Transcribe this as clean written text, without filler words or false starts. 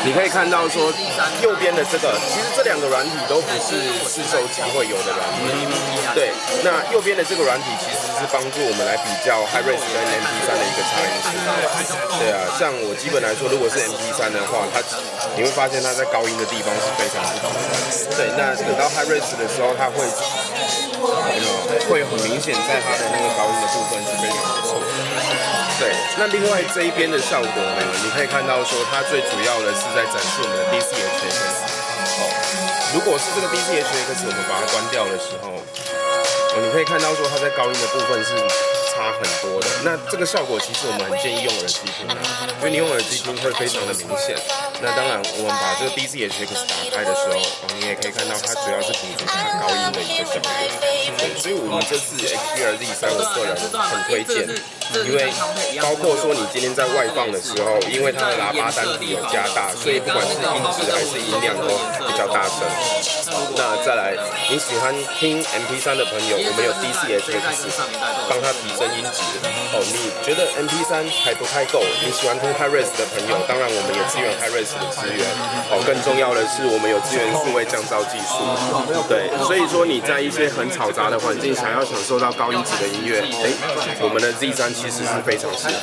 你可以看到说右边的这个，其实这两个软体都不是市售机会有的软体。对，那右边的这个软体其实是帮助我们来比较 Hi-Res 跟 MP3的一个差异性。对啊，像我基本来说，如果是 MP3 的话，你会发现它在高音的地方是非常不足的。对，那等到 Hi-Res 的时候，它会很明显，在它的那个高音的部分是非常不错的。对，那另外这一边的效果呢，你可以看到说，它最主要的是在展示我们的 DCHX。如果是这个 DCHX 我们把它关掉的时候，你可以看到说它在高音的部分是差很多的。那这个效果其实我们很建议用耳机听啊，因为你用耳机听会非常的明显。那当然，我们把这个 DCHX 打开的时候，你也可以看到它主要是补足它高音的一个效果。对，所以我们这次 XPR Z3我个人很推荐，因为包括说你今天在外放的时候，因为它的喇叭单体有加大，所以不管是音质还是音量都比较大声。那再来，你喜欢听 MP3 的朋友，我们有 DCHX 帮它提升音质。你觉得 MP3 还不太够，你喜欢听 Hi-Res 的朋友，当然我们也支援 Hi-Res 的资源。更重要的是我们有支援数位降噪技术。对，所以说你在一些很嘈杂的环境，想要享受到高音质的音乐，我们的 Z3 其实是非常适合。